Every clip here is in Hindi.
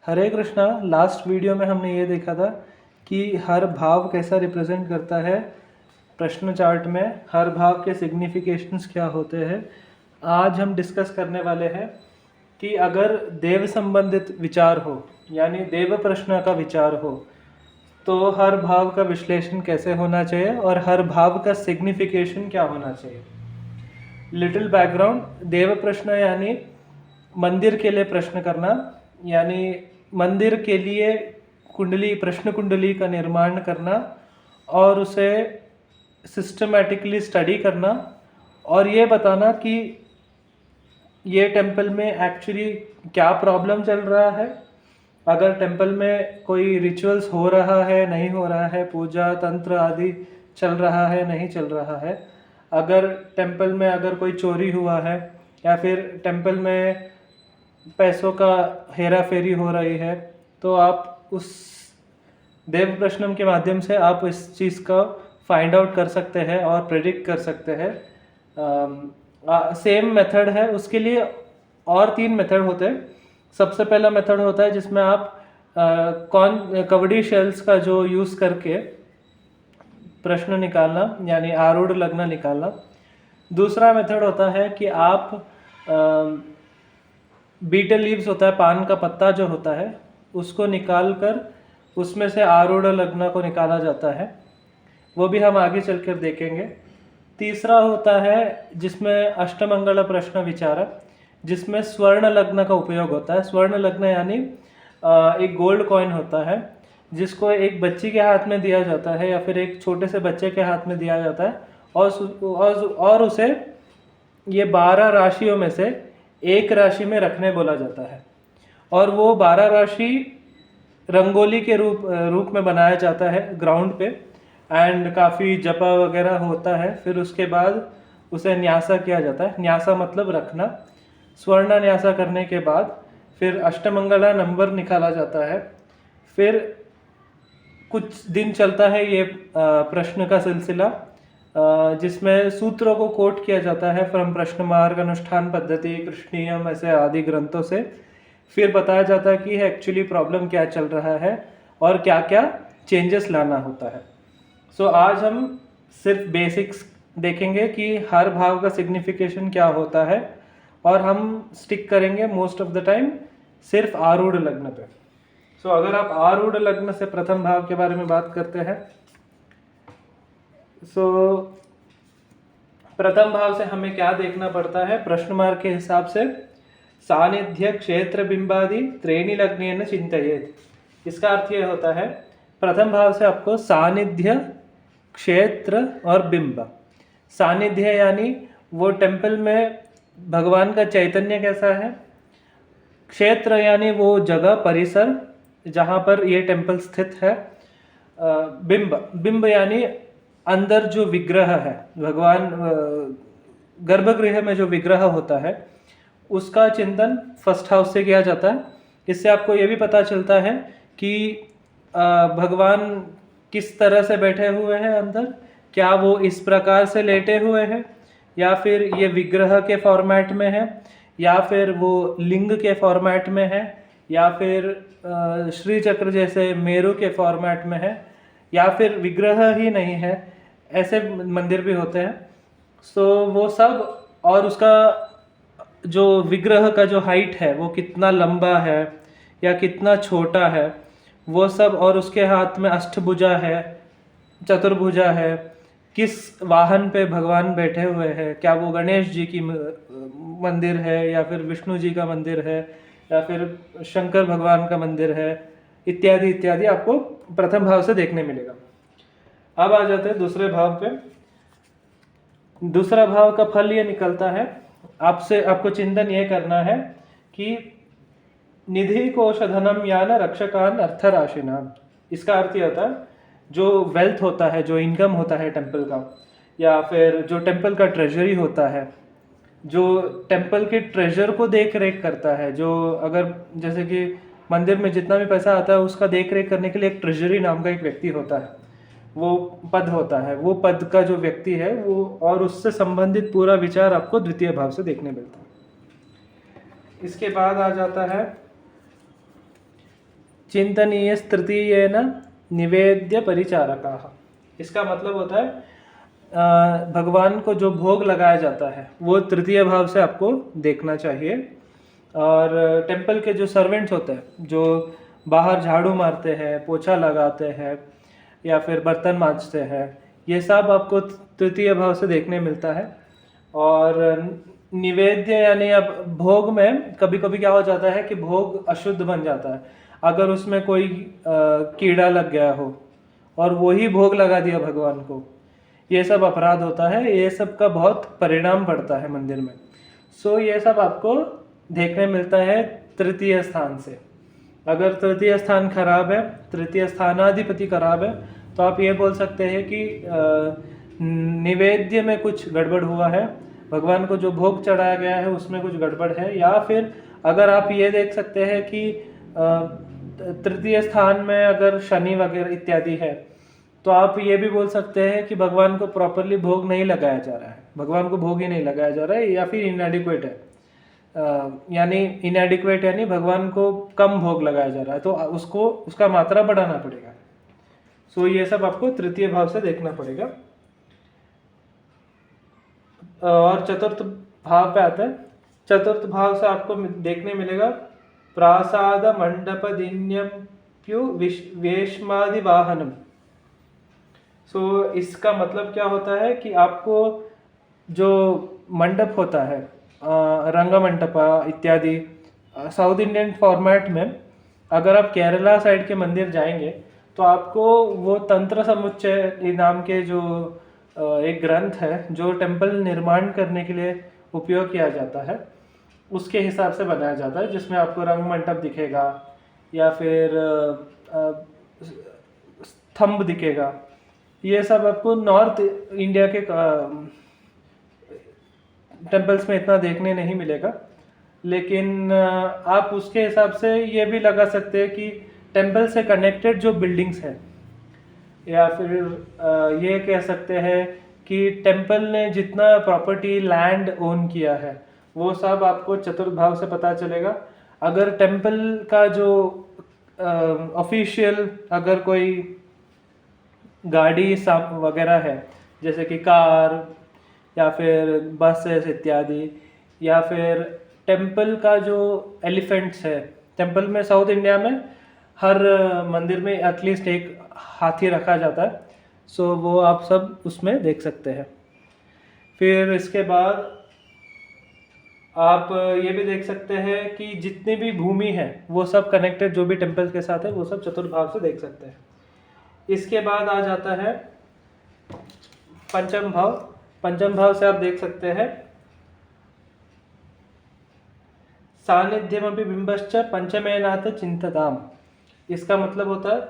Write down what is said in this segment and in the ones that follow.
हरे कृष्णा। लास्ट वीडियो में हमने ये देखा था कि हर भाव कैसा रिप्रेजेंट करता है प्रश्न चार्ट में, हर भाव के सिग्निफिकेशंस क्या होते हैं। आज हम डिस्कस करने वाले हैं कि अगर देव संबंधित विचार हो, यानी देव प्रश्न का विचार हो, तो हर भाव का विश्लेषण कैसे होना चाहिए और हर भाव का सिग्निफिकेशन क्या होना चाहिए। लिटिल बैकग्राउंड, देव प्रश्न यानी मंदिर के लिए प्रश्न करना, यानी मंदिर के लिए कुंडली, प्रश्न कुंडली का निर्माण करना और उसे सिस्टमैटिकली स्टडी करना और ये बताना कि ये टेंपल में एक्चुअली क्या प्रॉब्लम चल रहा है, अगर टेंपल में कोई रिचुअल्स हो रहा है नहीं हो रहा है, पूजा तंत्र आदि चल रहा है नहीं चल रहा है, अगर टेंपल में अगर कोई चोरी हुआ है या फिर टेंपल में पैसों का हेरा फेरी हो रही है, तो आप उस देव प्रश्नम के माध्यम से आप इस चीज़ का फाइंड आउट कर सकते हैं और प्रेडिक्ट कर सकते हैं। सेम मेथड है उसके लिए, और 3 मेथड होते हैं। सबसे पहला मेथड होता है जिसमें आप कवड़ी शेल्स का जो यूज़ करके प्रश्न निकालना, यानी आरूढ़ लग्न निकालना। दूसरा मेथड होता है कि आप बीटल लीव्स होता है, पान का पत्ता जो होता है, उसको निकाल कर उसमें से आरूढ़ लग्न को निकाला जाता है, वो भी हम आगे चलकर देखेंगे। तीसरा होता है जिसमें अष्टमंगल प्रश्न विचार, जिसमें स्वर्ण लग्न का उपयोग होता है। स्वर्ण लग्न यानी एक गोल्ड कॉइन होता है जिसको एक बच्ची के हाथ में दिया जाता है या फिर एक छोटे से बच्चे के हाथ में दिया जाता है और उसे ये 12 राशियों में से एक राशि में रखने बोला जाता है, और वो 12 राशि रंगोली के रूप में बनाया जाता है ग्राउंड पे, एंड काफ़ी जपा वगैरह होता है। फिर उसके बाद उसे न्यासा किया जाता है। न्यासा मतलब रखना। स्वर्ण न्यासा करने के बाद फिर अष्टमंगला नंबर निकाला जाता है। फिर कुछ दिन चलता है ये प्रश्न का सिलसिला, जिसमें सूत्रों को कोट किया जाता है फ्रॉम प्रश्न मार्ग, अनुष्ठान पद्धति, कृष्णीयम, ऐसे आदि ग्रंथों से। फिर बताया जाता है कि एक्चुअली प्रॉब्लम क्या चल रहा है और क्या क्या चेंजेस लाना होता है। सो आज हम सिर्फ बेसिक्स देखेंगे कि हर भाव का सिग्निफिकेशन क्या होता है, और हम स्टिक करेंगे मोस्ट ऑफ द टाइम सिर्फ आरूढ़ लग्न पे। सो अगर आप आरूढ़ लग्न से प्रथम भाव के बारे में बात करते हैं, सो प्रथम भाव से हमें क्या देखना पड़ता है प्रश्न मार्ग के हिसाब से। सानिध्य क्षेत्र बिंबादि त्रेणी लग्नेन चिंतयेत्। इसका अर्थ यह होता है, प्रथम भाव से आपको सानिध्य, क्षेत्र और बिंब। सानिध्य यानी वो टेंपल में भगवान का चैतन्य कैसा है। क्षेत्र यानी वो जगह, परिसर जहाँ पर ये टेंपल स्थित है। बिंब यानी अंदर जो विग्रह है, भगवान गर्भगृह में जो विग्रह होता है उसका चिंतन फर्स्ट हाउस से किया जाता है। इससे आपको ये भी पता चलता है कि भगवान किस तरह से बैठे हुए हैं अंदर, क्या वो इस प्रकार से लेटे हुए हैं या फिर ये विग्रह के फॉर्मेट में है या फिर वो लिंग के फॉर्मेट में है या फिर श्री चक्र जैसे मेरु के फॉर्मेट में है या फिर विग्रह ही नहीं है। ऐसे मंदिर भी होते हैं। सो वो सब, और उसका जो विग्रह का जो हाइट है वो कितना लंबा है या कितना छोटा है वो सब, और उसके हाथ में अष्टभुजा है, चतुर्भुजा है, किस वाहन पे भगवान बैठे हुए हैं, क्या वो गणेश जी की मंदिर है या फिर विष्णु जी का मंदिर है या फिर शंकर भगवान का मंदिर है, इत्यादि इत्यादि आपको प्रथम भाव से देखने मिलेगा। अब आ जाते हैं दूसरे भाव पे। दूसरा भाव का फल ये निकलता है, आपको चिंतन ये करना है कि निधि कोशधनम यान रक्षकान अर्थराशिनाम। इसका अर्थ ये होता है, जो वेल्थ होता है, जो इनकम होता है टेंपल का, या फिर जो टेंपल का ट्रेजरी होता है, जो टेंपल के ट्रेजर को देख रेख करता है, जो अगर जैसे कि मंदिर में जितना भी पैसा आता है उसका देख रेख करने के लिए एक ट्रेजरी नाम का एक व्यक्ति होता है, वो पद होता है। वो पद का जो व्यक्ति है वो, और उससे संबंधित पूरा विचार आपको द्वितीय भाव से देखने मिलता है। इसके बाद आ जाता है चिंतनीय तृतीयेन निवेद्य परिचारकाः। इसका मतलब होता है भगवान को जो भोग लगाया जाता है वो तृतीय भाव से आपको देखना चाहिए। और टेंपल के जो सर्वेंट्स होते हैं, जो बाहर झाड़ू मारते हैं, पोछा लगाते हैं या फिर बर्तन मांजते हैं, ये सब आपको तृतीय भाव से देखने मिलता है। और निवेद्य यानी अब भोग में कभी कभी क्या हो जाता है कि भोग अशुद्ध बन जाता है। अगर उसमें कोई कीड़ा लग गया हो और वही भोग लगा दिया भगवान को, ये सब अपराध होता है। ये सब का बहुत परिणाम पड़ता है मंदिर में। सो ये सब आपको देखने मिलता है तृतीय स्थान से। अगर तृतीय स्थान खराब है, तृतीय स्थानाधिपति खराब है, तो आप ये बोल सकते हैं कि निवेद्य में कुछ गड़बड़ हुआ है, भगवान को जो भोग चढ़ाया गया है उसमें कुछ गड़बड़ है। या फिर अगर आप ये देख सकते हैं कि तृतीय स्थान में अगर शनि वगैरह इत्यादि है, तो आप ये भी बोल सकते हैं कि भगवान को प्रॉपरली भोग नहीं लगाया जा रहा है, भगवान को भोग ही नहीं लगाया जा रहा है, या फिर इनएडिक्वेट है। यानी इनएडिक्वेट यानी भगवान को कम भोग लगाया जा रहा है, तो उसको उसका मात्रा बढ़ाना पड़ेगा। सो ये सब आपको तृतीय भाव से देखना पड़ेगा। और चतुर्थ भाव पे आता है। चतुर्थ भाव से आपको देखने मिलेगा प्रासाद मंडप दिन्यप्यु वेश्मादि वाहनम। सो इसका मतलब क्या होता है कि आपको जो मंडप होता है, रंग मंडपा इत्यादि, साउथ इंडियन फॉर्मेट में अगर आप केरला साइड के मंदिर जाएंगे तो आपको वो तंत्र समुच्चय नाम के जो एक ग्रंथ है जो टेम्पल निर्माण करने के लिए उपयोग किया जाता है, उसके हिसाब से बनाया जाता है, जिसमें आपको रंग मंडप दिखेगा या फिर स्तंभ दिखेगा। ये सब आपको नॉर्थ इंडिया के टेम्पल्स में इतना देखने नहीं मिलेगा। लेकिन आप उसके हिसाब से ये भी लगा सकते हैं कि टेम्पल से कनेक्टेड जो बिल्डिंग्स हैं, या फिर ये कह सकते हैं कि टेम्पल ने जितना प्रॉपर्टी लैंड ओन किया है वो सब आपको चतुर्थ भाव से पता चलेगा। अगर टेम्पल का जो ऑफिशियल अगर कोई गाड़ी वगैरह है, जैसे कि कार या फिर बसेस इत्यादि, या फिर टेम्पल का जो एलिफेंट्स है, टेम्पल में साउथ इंडिया में हर मंदिर में एटलीस्ट एक हाथी रखा जाता है। सो वो आप सब उसमें देख सकते हैं। फिर इसके बाद आप ये भी देख सकते हैं कि जितनी भी भूमि है वो सब कनेक्टेड जो भी टेम्पल के साथ है वो सब चतुर्थ भाव से देख सकते हैं। इसके बाद आ जाता है पंचम भाव। पंचम भाव से आप देख सकते हैं सानिध्यमपि बिंबश्च पंचमेनाथ चिंतताम। इसका मतलब होता है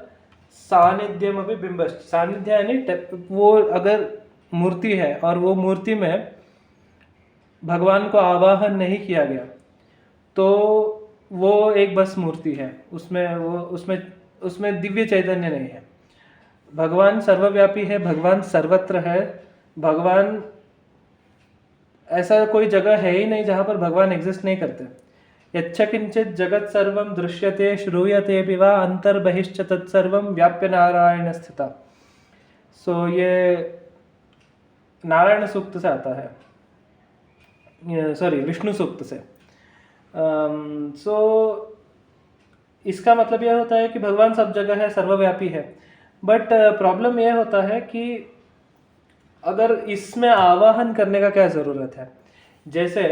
सानिध्यमपि बिंबश्च। सानिध्य यानी वो अगर मूर्ति है और वो मूर्ति में भगवान को आवाहन नहीं किया गया तो वो एक बस मूर्ति है, उसमें दिव्य चैतन्य नहीं है। भगवान सर्वव्यापी है, भगवान सर्वत्र है। भगवान ऐसा कोई जगह है ही नहीं जहाँ पर भगवान एग्जिस्ट नहीं करते। यच्च किंचित जगत सर्वम दृश्यते श्रूयते भी वा अंतर्बहिश्च तत्सर्वम व्याप्य नारायण स्थिता। सो ये नारायण सूक्त से आता है, सॉरी विष्णु सूक्त से। सो इसका मतलब यह होता है कि भगवान सब जगह है, सर्वव्यापी है। बट प्रॉब्लम यह होता है कि अगर इसमें आवाहन करने का क्या ज़रूरत है। जैसे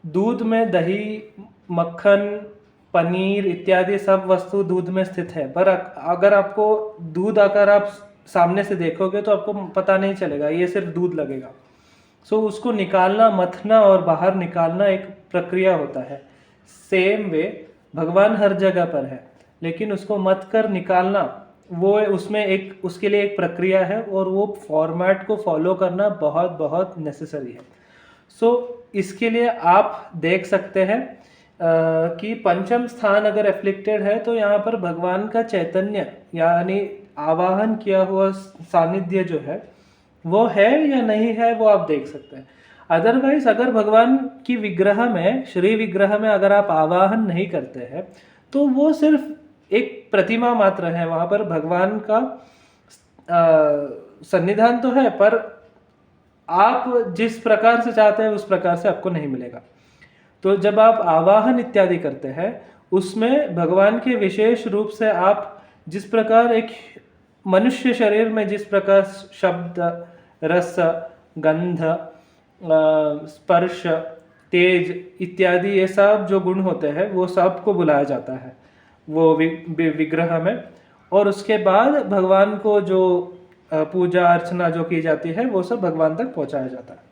दूध में दही, मक्खन, पनीर इत्यादि सब वस्तु दूध में स्थित है, पर अगर आपको दूध अगर आप सामने से देखोगे तो आपको पता नहीं चलेगा, ये सिर्फ दूध लगेगा। सो उसको निकालना, मथना और बाहर निकालना एक प्रक्रिया होता है। सेम वे भगवान हर जगह पर है, लेकिन उसको मथ कर निकालना वो उसमें एक उसके लिए एक प्रक्रिया है और वो फॉर्मेट को फॉलो करना बहुत बहुत नेसेसरी है। सो इसके लिए आप देख सकते हैं कि पंचम स्थान अगर एफ्लिक्टेड है तो यहाँ पर भगवान का चैतन्य यानी आवाहन किया हुआ सानिध्य जो है वो है या नहीं है वो आप देख सकते हैं। अदरवाइज अगर भगवान की विग्रह में, श्री विग्रह में अगर आप आवाहन नहीं करते हैं तो वो सिर्फ एक प्रतिमा मात्र है, वहाँ पर भगवान का सन्निधान तो है, पर आप जिस प्रकार से चाहते हैं उस प्रकार से आपको नहीं मिलेगा। तो जब आप आवाहन इत्यादि करते हैं, उसमें भगवान के विशेष रूप से आप जिस प्रकार एक मनुष्य शरीर में जिस प्रकार शब्द, रस, गंध, स्पर्श, तेज इत्यादि ये सब जो गुण होते हैं वो सब को बुलाया जाता है वो विग्रह में, और उसके बाद भगवान को जो पूजा अर्चना जो की जाती है वो सब भगवान तक पहुंचाया जाता है।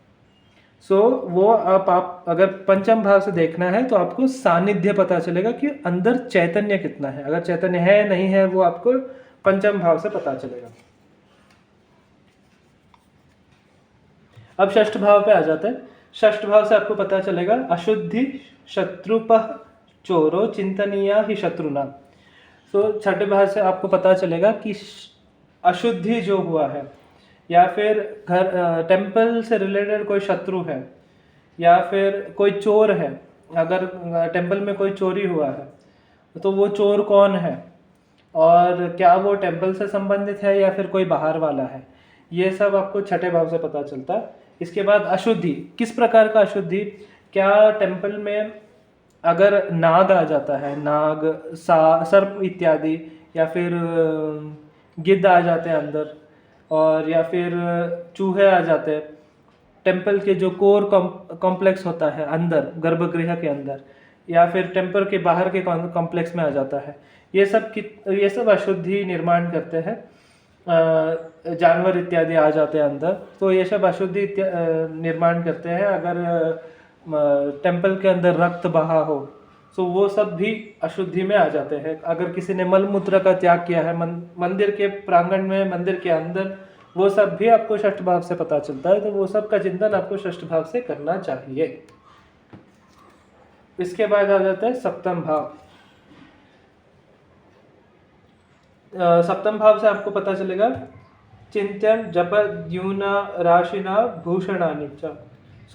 वो आप अगर पंचम भाव से देखना है तो आपको सानिध्य पता चलेगा कि अंदर चैतन्य कितना है। अगर चैतन्य है नहीं है वो आपको पंचम भाव से पता चलेगा। अब षष्ठ भाव पे आ जाते हैं। षष्ठ भाव से आपको पता चलेगा अशुद्धि शत्रुपः चोरो चिंतनीया ही शत्रुना। छठे भाव से आपको पता चलेगा कि अशुद्धि जो हुआ है, या फिर घर टेम्पल से रिलेटेड कोई शत्रु है, या फिर कोई चोर है, अगर टेम्पल में कोई चोरी हुआ है तो वो चोर कौन है और क्या वो टेम्पल से संबंधित है या फिर कोई बाहर वाला है, ये सब आपको छठे भाव से पता चलता है। इसके बाद अशुद्धि, किस प्रकार का अशुद्धि, क्या टेम्पल में अगर नाग आ जाता है, नाग, सर्प इत्यादि, या फिर गिद्ध आ जाते हैं अंदर, और या फिर चूहे आ जाते हैं टेम्पल के जो कोर कॉम्प्लेक्स होता है अंदर गर्भगृह के अंदर, या फिर टेम्पल के बाहर के कॉम्प्लेक्स में आ जाता है, ये सब अशुद्धि निर्माण करते हैं। जानवर इत्यादि आ जाते हैं अंदर, तो ये सब अशुद्धि निर्माण करते हैं। अगर टेम्पल के अंदर रक्त बहा हो तो वो सब भी अशुद्धि में आ जाते हैं। अगर किसी ने मलमूत्र का त्याग किया है मंदिर के प्रांगण में, मंदिर के अंदर, वो सब भी आपको षष्ठ भाव से पता चलता है। तो वो सब का चिंतन आपको षष्ठ भाव से करना चाहिए। इसके बाद आ जाता है सप्तम भाव। सप्तम भाव से आपको पता चलेगा चिंतन जप द्यूना राशिना भूषणानि च।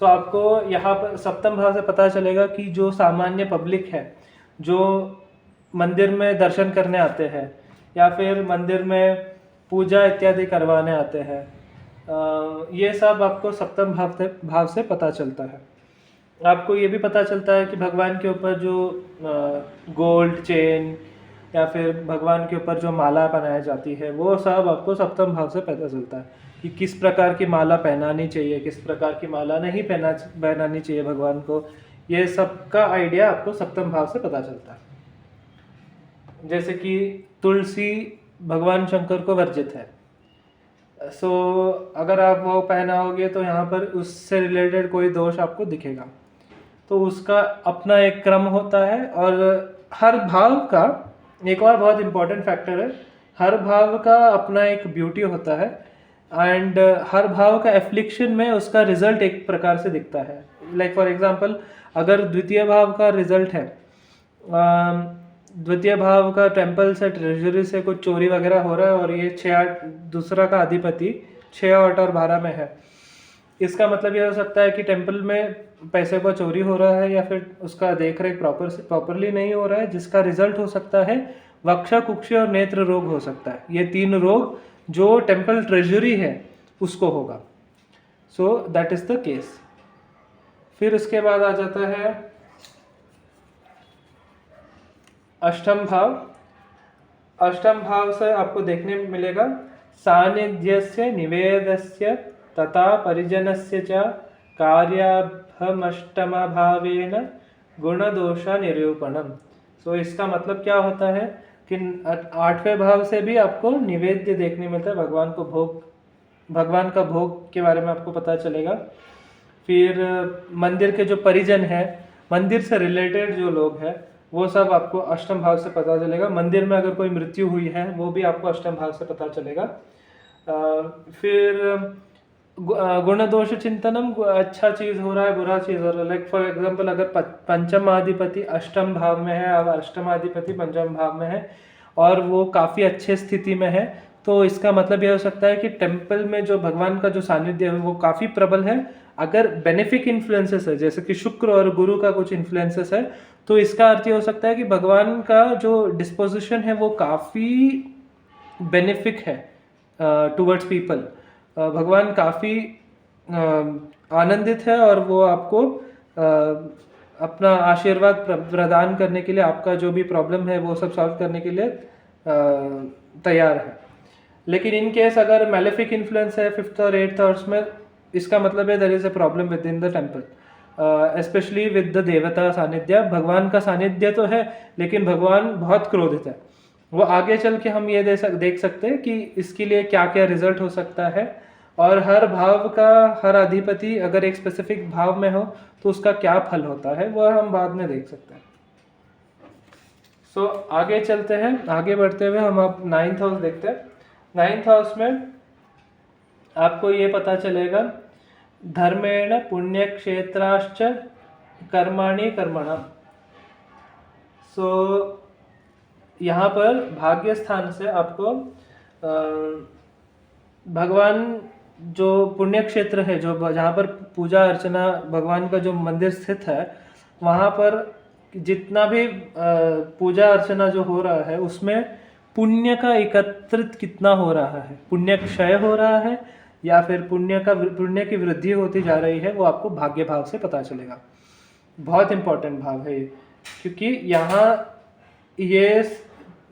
सो आपको यहाँ पर सप्तम भाव से पता चलेगा कि जो सामान्य पब्लिक है, जो मंदिर में दर्शन करने आते हैं या फिर मंदिर में पूजा इत्यादि करवाने आते हैं, ये सब आपको सप्तम भाव से पता चलता है। आपको ये भी पता चलता है कि भगवान के ऊपर जो गोल्ड चेन या फिर भगवान के ऊपर जो माला पहनाई जाती है वो सब आपको सप्तम भाव से पता चलता है कि किस प्रकार की माला पहनानी चाहिए, किस प्रकार की माला नहीं पहनानी चाहिए भगवान को। ये सब का आइडिया आपको सप्तम भाव से पता चलता है। जैसे कि तुलसी भगवान शंकर को वर्जित है, अगर आप वो पहनाओगे तो यहाँ पर उससे रिलेटेड कोई दोष आपको दिखेगा। तो उसका अपना एक क्रम होता है, और हर भाव का एक और बहुत इम्पोर्टेंट फैक्टर है, हर भाव का अपना एक ब्यूटी होता है, एंड हर भाव का एफ्लिक्शन में उसका रिजल्ट एक प्रकार से दिखता है। लाइक फॉर एग्जांपल, अगर द्वितीय भाव का रिजल्ट है, द्वितीय भाव का टेम्पल से, ट्रेजरी से कुछ चोरी वगैरह हो रहा है और ये 6-8 दूसरा का अधिपति 6, 8 और 12 में है, इसका मतलब ये हो सकता है कि टेम्पल में पैसे का चोरी हो रहा है या फिर उसका देख रेख प्रॉपरली नहीं हो रहा है, जिसका रिजल्ट हो सकता है वक्ष, कुक्ष और नेत्र रोग हो सकता है। ये 3 रोग जो टेम्पल ट्रेजरी है उसको होगा। So that is the case. फिर उसके बाद आ जाता है अष्टम भाव। अष्टम भाव से आपको देखने में मिलेगा सानिध्यस्य निवेदस्य तथा परिजनस्य च कार्याभमष्टमभावेन गुणदोष निरूपणम। सो इसका मतलब क्या होता है कि 8वें भाव से भी आपको निवेद्य देखने मिलता है, भगवान का भोग के बारे में आपको पता चलेगा। फिर मंदिर के जो परिजन हैं, मंदिर से रिलेटेड जो लोग हैं, वो सब आपको अष्टम भाव से पता चलेगा। मंदिर में अगर कोई मृत्यु हुई है वो भी आपको अष्टम भाव से पता चलेगा। फिर गुण दोष चिंतनम, अच्छा चीज़ हो रहा है, बुरा चीज़ हो रहा है। लाइक फॉर एग्जांपल, अगर पंचमाधिपति अष्टम भाव में है और अष्टमाधिपति पंचम भाव में है और वो काफ़ी अच्छे स्थिति में है, तो इसका मतलब यह हो सकता है कि टेम्पल में जो भगवान का जो सानिध्य है वो काफ़ी प्रबल है। अगर बेनिफिक इन्फ्लुएंसेस है जैसे कि शुक्र और गुरु का कुछ इन्फ्लुएंसेस है, तो इसका अर्थ ये हो सकता है कि भगवान का जो डिस्पोजिशन है वो काफ़ी बेनिफिक है टुवर्ड्स पीपल। भगवान काफ़ी आनंदित है और वो आपको अपना आशीर्वाद प्रदान करने के लिए, आपका जो भी प्रॉब्लम है वो सब सॉल्व करने के लिए तैयार है। लेकिन इन केस अगर मैलेफिक इन्फ्लुएंस है 5th और 8th हाउस में, इसका मतलब है there is a problem with in the temple, specially with the देवता सानिध्य। भगवान का सानिध्य तो है लेकिन भगवान बहुत क्रोधित है। वो आगे चल के हम ये देख सकते हैं कि इसके लिए क्या क्या रिजल्ट हो सकता है, और हर भाव का हर अधिपति अगर एक स्पेसिफिक भाव में हो तो उसका क्या फल होता है वो हम बाद में देख सकते हैं। सो आगे चलते हैं, आगे बढ़ते हुए हम अब 9th हाउस देखते हैं। 9th हाउस में आपको ये पता चलेगा धर्मेण पुण्य क्षेत्राश्च कर्माणि कर्मणा। सो यहाँ पर भाग्य स्थान से आपको भगवान जो पुण्य क्षेत्र है, जो जहाँ पर पूजा अर्चना भगवान का जो मंदिर स्थित है, वहाँ पर जितना भी पूजा अर्चना जो हो रहा है उसमें पुण्य का एकत्रित कितना हो रहा है, पुण्य क्षय हो रहा है या फिर पुण्य की वृद्धि होती जा रही है, वो आपको भाग्य भाव से पता चलेगा। बहुत इंपॉर्टेंट भाव है ये, क्योंकि यहाँ ये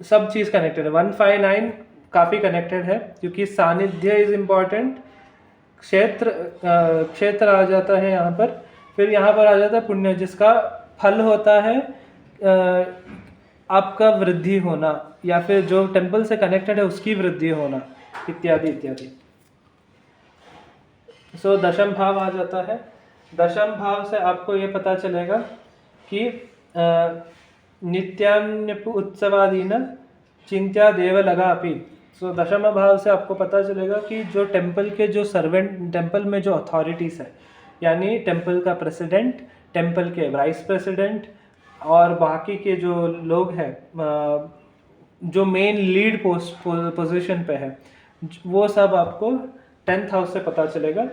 सब चीज़ कनेक्टेड है। 159 काफ़ी कनेक्टेड है क्योंकि सानिध्य इज इम्पॉर्टेंट, क्षेत्र आ जाता है यहाँ पर, फिर यहाँ पर आ जाता है पुण्य जिसका फल होता है आपका वृद्धि होना या फिर जो टेम्पल से कनेक्टेड है उसकी वृद्धि होना, इत्यादि इत्यादि। सो दशम भाव आ जाता है। दशम भाव से आपको ये पता चलेगा कि नित्यान्यपु उत्सवादीन चिंत्या देव लगा अपी। सो दशम भाव से आपको पता चलेगा कि जो टेम्पल के जो सर्वेंट, टेम्पल में जो अथॉरिटीज़ है, यानी टेम्पल का प्रेसिडेंट, टेम्पल के वाइस प्रेसिडेंट और बाकी के जो लोग हैं जो मेन लीड पोजीशन पे है, वो सब आपको 10th हाउस से पता चलेगा।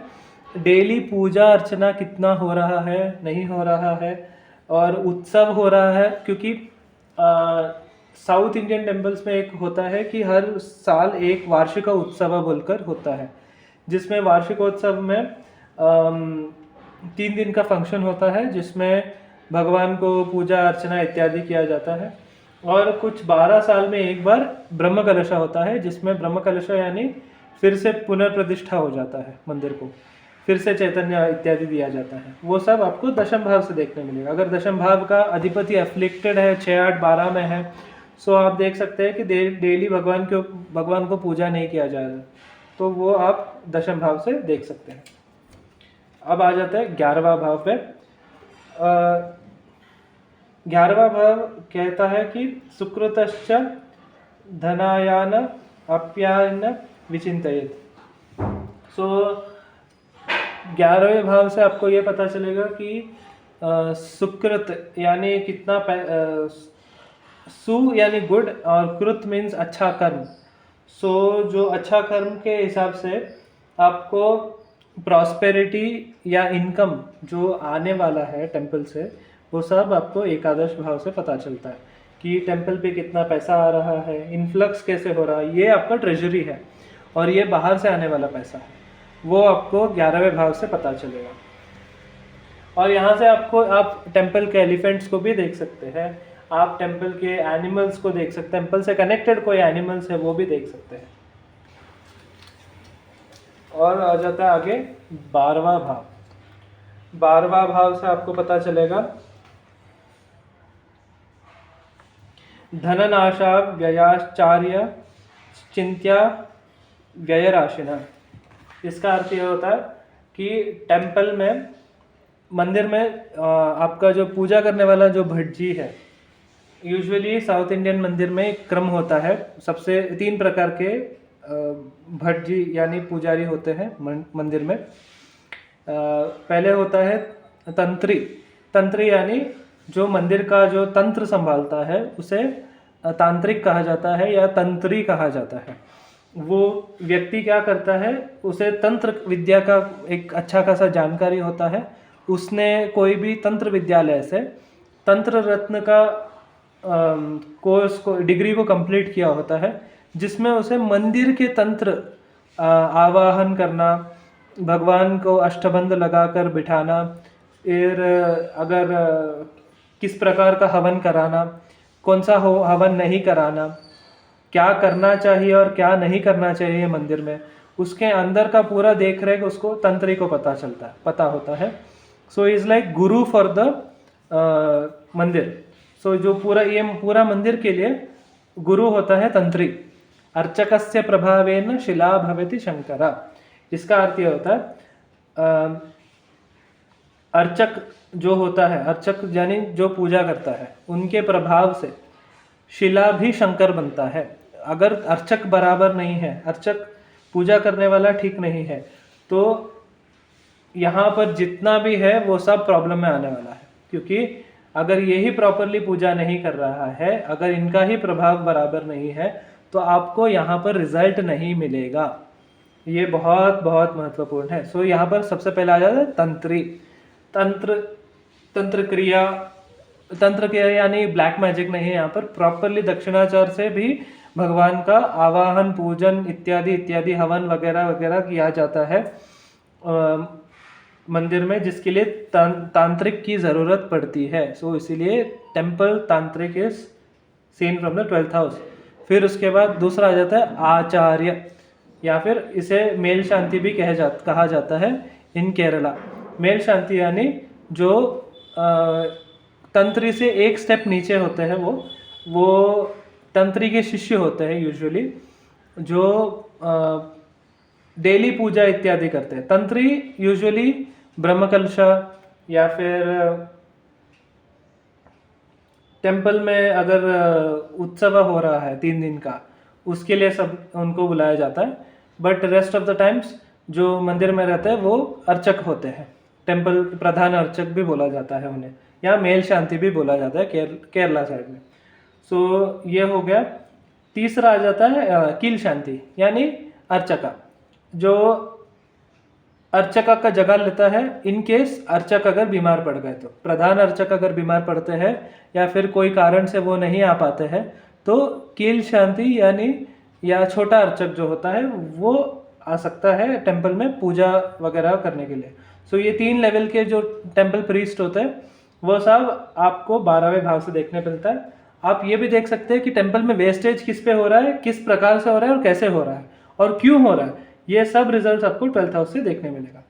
डेली पूजा अर्चना कितना हो रहा है, नहीं हो रहा है, और उत्सव हो रहा है, क्योंकि साउथ इंडियन टेम्पल्स में एक होता है कि हर साल एक वार्षिक उत्सव बोलकर होता है, जिसमें वार्षिकोत्सव में 3 दिन का फंक्शन होता है जिसमें भगवान को पूजा अर्चना इत्यादि किया जाता है। और कुछ 12 साल में एक बार ब्रह्म कलशा होता है, जिसमें ब्रह्म कलशा यानी फिर से पुनर्प्रतिष्ठा हो जाता है, मंदिर को फिर से चैतन्य इत्यादि दिया जाता है। वो सब आपको दशम भाव से देखने मिलेगा। अगर दशम भाव का अधिपति अफ्लिक्टेड है, 6, 8, 12 में है, सो आप देख सकते हैं कि डेली भगवान को पूजा नहीं किया जा रहा, तो वो आप दशम भाव से देख सकते हैं। अब आ जाता है 11वां भाव पे। 11वां भाव कहता है कि सुकृतश्च धनायान अप्यायन विचिंतयेत। सो 11वें भाव से आपको ये पता चलेगा कि सुकृत यानी कितना सु यानी गुड और कृत मीन्स अच्छा कर्म। सो जो अच्छा कर्म के हिसाब से आपको प्रॉस्पेरिटी या इनकम जो आने वाला है टेम्पल से, वो सब आपको एकादश भाव से पता चलता है कि टेम्पल पे कितना पैसा आ रहा है, इन्फ्लक्स कैसे हो रहा है। ये आपका ट्रेजरी है और ये बाहर से आने वाला पैसा है, वो आपको 11वें भाव से पता चलेगा। और यहाँ से आप टेम्पल के एलिफेंट्स को भी देख सकते हैं, आप टेम्पल के एनिमल्स को देख सकते हैं, टेम्पल से कनेक्टेड कोई एनिमल्स है वो भी देख सकते हैं। और आ जाता है आगे 12वां भाव। 12वां भाव से आपको पता चलेगा धननाशा व्ययाश्चार्य चिंत्या व्यय राशिना। इसका अर्थ ये होता है कि टेम्पल में, मंदिर में आपका जो पूजा करने वाला जो भटजी है, यूजुअली साउथ इंडियन मंदिर में एक क्रम होता है, सबसे 3 प्रकार के भटजी यानी पुजारी होते हैं मंदिर में। पहले होता है तंत्री यानी जो मंदिर का जो तंत्र संभालता है उसे तांत्रिक कहा जाता है या तंत्री कहा जाता है। वो व्यक्ति क्या करता है, उसे तंत्र विद्या का एक अच्छा खासा जानकारी होता है, उसने कोई भी तंत्र विद्यालय से तंत्र रत्न का कोर्स को डिग्री को कंप्लीट किया होता है, जिसमें उसे मंदिर के तंत्र आवाहन करना, भगवान को अष्टबंध लगाकर बिठाना, फिर अगर किस प्रकार का हवन कराना, कौन सा हो हवन नहीं कराना, क्या करना चाहिए और क्या नहीं करना चाहिए मंदिर में, उसके अंदर का पूरा देख रेख उसको तंत्री को पता होता है। So is like Guru for the मंदिर। सो जो पूरा मंदिर के लिए गुरु होता है तंत्री। अर्चकस्य प्रभावेन शिला भवति शंकरा। इसका अर्थ यह होता है अर्चक जो होता है, अर्चक यानी जो पूजा करता है, उनके प्रभाव से शिला भी शंकर बनता है। अगर अर्चक बराबर नहीं है, अर्चक पूजा करने वाला ठीक नहीं है, तो यहाँ पर जितना भी है वो सब प्रॉब्लम में आने वाला है। क्योंकि अगर यही प्रॉपरली पूजा नहीं कर रहा है, अगर इनका ही प्रभाव बराबर नहीं है, तो आपको यहाँ पर रिजल्ट नहीं मिलेगा। ये बहुत बहुत महत्वपूर्ण है। सो यहाँ पर सबसे पहले आ जाता है तंत्री। तंत्र क्रिया यानी ब्लैक मैजिक नहीं है। यहाँ पर प्रॉपरली दक्षिणाचार से भी भगवान का आवाहन, पूजन इत्यादि इत्यादि, हवन वगैरह वगैरह किया जाता है मंदिर में, जिसके लिए तांत्रिक की ज़रूरत पड़ती है। सो इसीलिए टेम्पल तांत्रिक is seen from the 12th house. फिर उसके बाद दूसरा आ जाता है आचार्य, या फिर इसे मेल शांति भी कहा जाता है इन केरला। मेल शांति यानी जो तंत्री से एक स्टेप नीचे होते हैं, वो तंत्री के शिष्य होते हैं यूजुअली, जो डेली पूजा इत्यादि करते हैं। तंत्री यूजुअली ब्रह्मकलशा या फिर टेम्पल में अगर उत्सव हो रहा है 3 दिन का, उसके लिए सब उनको बुलाया जाता है। But rest of the times जो मंदिर में रहते हैं वो अर्चक होते हैं। टेम्पल प्रधान अर्चक भी बोला जाता है उन्हें, या मेल शांति भी बोला जाता है केरला साइड में। सो ये हो गया। तीसरा आ जाता है कील शांति, यानी अर्चका, जो अर्चका का जगह लेता है इन केस अर्चक अगर बीमार पड़ गए। तो प्रधान अर्चक अगर बीमार पड़ते हैं या फिर कोई कारण से वो नहीं आ पाते हैं, तो कील शांति यानी या छोटा अर्चक जो होता है वो आ सकता है टेम्पल में पूजा वगैरह करने के लिए। सो ये 3 लेवल के जो टेम्पल प्रीस्ट होते हैं वो सब आपको 12वें भाव से देखने मिलता है। आप ये भी देख सकते हैं कि टेम्पल में वेस्टेज किस पे हो रहा है, किस प्रकार से हो रहा है और कैसे हो रहा है और क्यों हो रहा है। ये सब रिजल्ट्स आपको 12th हाउस से देखने मिलेगा।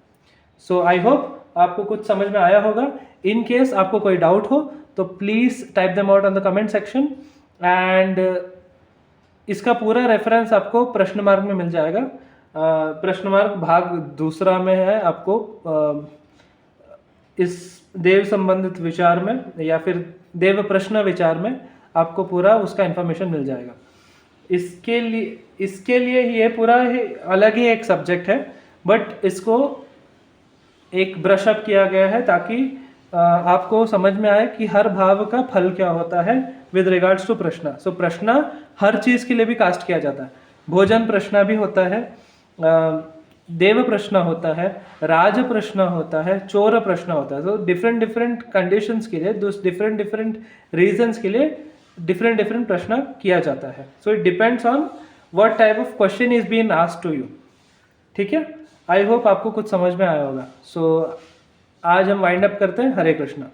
सो आई होप आपको कुछ समझ में आया होगा। इन केस आपको कोई डाउट हो तो please type them out on the comment section, and इसका पूरा रेफरेंस आपको प्रश्न मार्क में मिल जाएगा। प्रश्न मार्क भाग 2 में है। आपको इस देव संबंधित विचार में या फिर देव प्रश्न विचार में आपको पूरा उसका इन्फॉर्मेशन मिल जाएगा। इसके लिए ये पूरा अलग ही एक सब्जेक्ट है, बट इसको एक ब्रश अप किया गया है ताकि आपको समझ में आए कि हर भाव का फल क्या होता है विद रिगार्ड्स टू प्रश्न। सो प्रश्न हर चीज़ के लिए भी कास्ट किया जाता है। भोजन प्रश्न भी होता है, देव प्रश्न होता है, राज प्रश्न होता है, चोर प्रश्न होता है। तो डिफरेंट कंडीशंस के लिए, डिफरेंट रीजंस के लिए डिफरेंट प्रश्न किया जाता है। So it depends on what type of question is being asked to you. ठीक है, आई होप आपको कुछ समझ में आया होगा। सो आज हम वाइंड अप करते हैं। हरे कृष्णा।